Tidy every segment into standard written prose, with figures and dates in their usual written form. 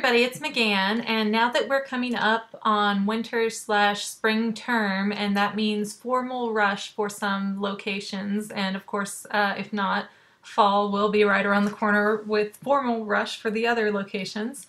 everybody, it's McGann, and now that we're coming up on winter/spring term, and that means formal rush for some locations, and of course, if not, fall will be right around the corner with formal rush for the other locations.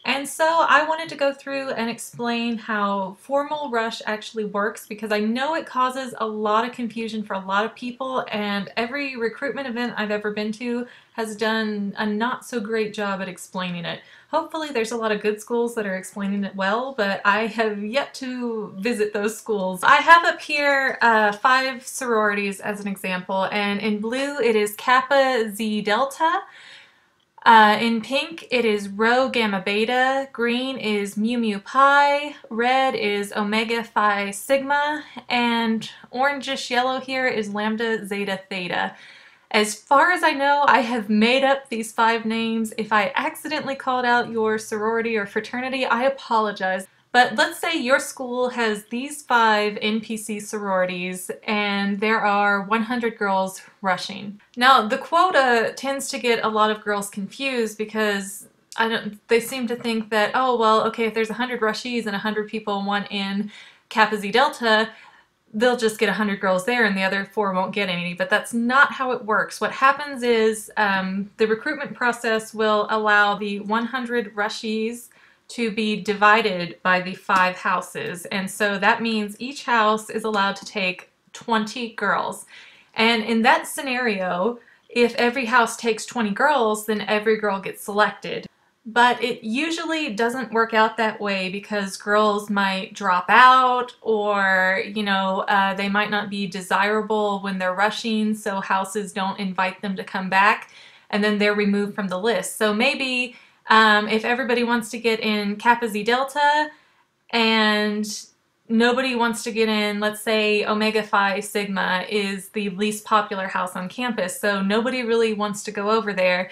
And so I wanted to go through and explain how formal rush actually works, because I know it causes a lot of confusion for a lot of people, and every recruitment event I've ever been to has done a not so great job at explaining it. Hopefully there's a lot of good schools that are explaining it well, but I have yet to visit those schools. I have up here 5 sororities as an example, and in blue it is Kappa Zeta Delta. In pink, it is Rho Gamma Beta, green is Mu Mu Pi, red is Omega Phi Sigma, and orangish yellow here is Lambda Zeta Theta. As far as I know, I have made up these 5 names. If I accidentally called out your sorority or fraternity, I apologize. But let's say your school has these 5 NPC sororities and there are 100 girls rushing. Now, the quota tends to get a lot of girls confused because they seem to think that, oh, well, okay, if there's 100 rushies and 100 people want in Kappa Z Delta, they'll just get 100 girls there and the other 4 won't get any. But that's not how it works. What happens is the recruitment process will allow the 100 rushies to be divided by the 5 houses, and so that means each house is allowed to take 20 girls. And in that scenario, if every house takes 20 girls, then every girl gets selected. But it usually doesn't work out that way because girls might drop out, or they might not be desirable when they're rushing, so houses don't invite them to come back, and then they're removed from the list. So maybe if everybody wants to get in Kappa Z Delta and nobody wants to get in, let's say Omega Phi Sigma is the least popular house on campus, so nobody really wants to go over there.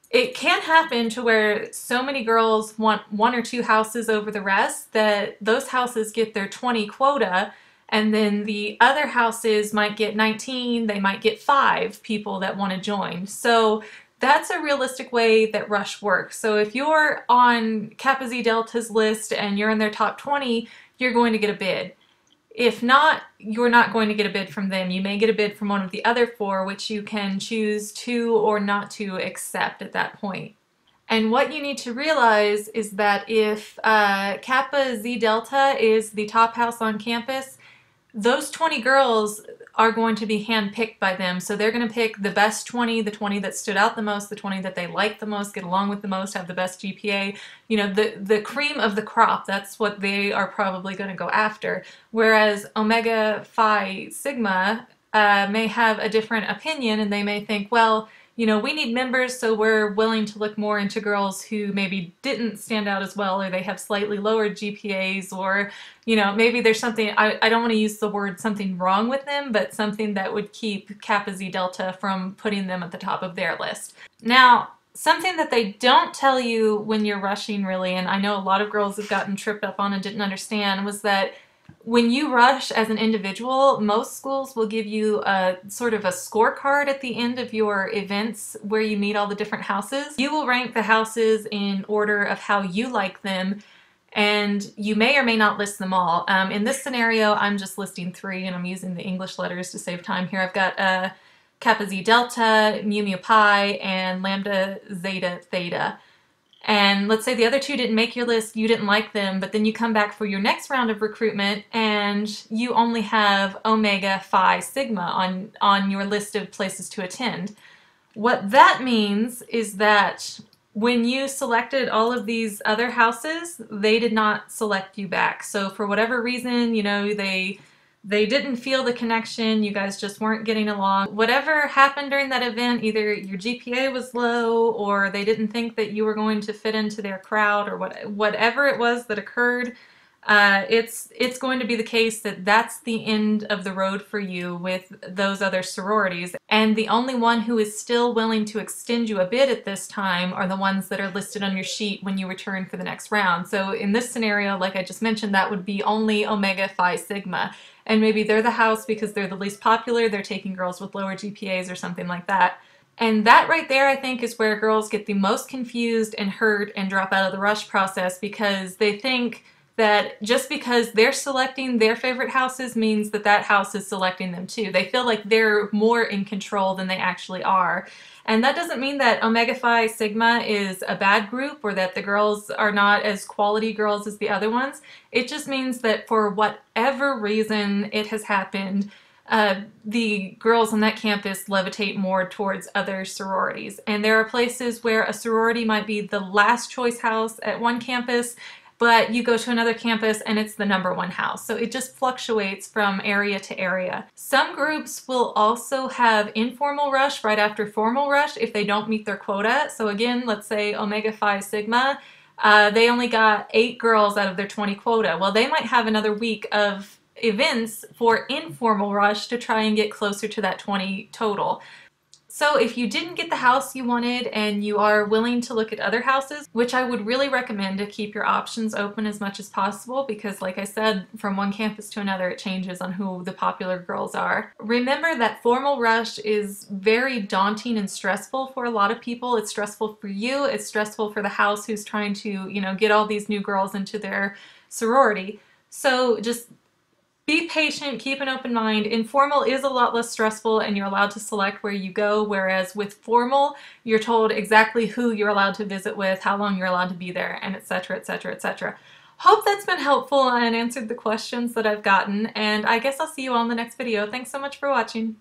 It can happen to where so many girls want 1 or 2 houses over the rest that those houses get their 20 quota, and then the other houses might get 19, they might get 5 people that want to join. So that's a realistic way that rush works. So if you're on Kappa Z Delta's list and you're in their top 20, you're going to get a bid. If not, you're not going to get a bid from them. You may get a bid from one of the other 4, which you can choose to or not to accept at that point. And what you need to realize is that if Kappa Z Delta is the top house on campus, those 20 girls are going to be handpicked by them. So they're going to pick the best 20, the 20 that stood out the most, the 20 that they like the most, get along with the most, have the best GPA. You know, the cream of the crop, that's what they are probably going to go after. Whereas Omega Phi Sigma may have a different opinion, and they may think, well, we need members, so we're willing to look more into girls who maybe didn't stand out as well, or they have slightly lower GPAs, or, maybe there's something, I don't want to use the word something wrong with them, but something that would keep Kappa Z Delta from putting them at the top of their list. Now, something that they don't tell you when you're rushing really, and I know a lot of girls have gotten tripped up on and didn't understand, was that when you rush as an individual, most schools will give you a sort of a scorecard at the end of your events where you meet all the different houses. You will rank the houses in order of how you like them, and you may or may not list them all. In this scenario, I'm just listing 3, and I'm using the English letters to save time here. I've got Kappa Z Delta, Mu Mu Pi, and Lambda Zeta Theta. And let's say the other 2 didn't make your list, you didn't like them, but then you come back for your next round of recruitment and you only have Omega Phi Sigma on your list of places to attend. What that means is that when you selected all of these other houses, they did not select you back. So for whatever reason, they didn't feel the connection, you guys just weren't getting along. Whatever happened during that event, either your GPA was low or they didn't think that you were going to fit into their crowd, or whatever it was that occurred, it's going to be the case that that's the end of the road for you with those other sororities. And the only one who is still willing to extend you a bid at this time are the ones that are listed on your sheet when you return for the next round. So in this scenario, like I just mentioned, that would be only Omega Phi Sigma. And maybe they're the house because they're the least popular, they're taking girls with lower GPAs or something like that. And that right there, I think, is where girls get the most confused and hurt and drop out of the rush process, because they think that just because they're selecting their favorite houses means that that house is selecting them too. They feel like they're more in control than they actually are. And that doesn't mean that Omega Phi Sigma is a bad group or that the girls are not as quality girls as the other ones. It just means that for whatever reason it has happened, the girls on that campus levitate more towards other sororities. And there are places where a sorority might be the last choice house at one campus, but you go to another campus and it's the #1 house. So it just fluctuates from area to area. Some groups will also have informal rush right after formal rush if they don't meet their quota. So again, let's say Omega Phi Sigma, they only got 8 girls out of their 20 quota. Well, they might have another week of events for informal rush to try and get closer to that 20 total. So if you didn't get the house you wanted and you are willing to look at other houses, which I would really recommend to keep your options open as much as possible, because like I said, from one campus to another it changes on who the popular girls are. Remember that formal rush is very daunting and stressful for a lot of people. It's stressful for you, it's stressful for the house who's trying to, get all these new girls into their sorority. So just be patient, keep an open mind. Informal is a lot less stressful and you're allowed to select where you go, whereas with formal, you're told exactly who you're allowed to visit with, how long you're allowed to be there, and etc, etc, etc. Hope that's been helpful and answered the questions that I've gotten, and I guess I'll see you all in the next video. Thanks so much for watching.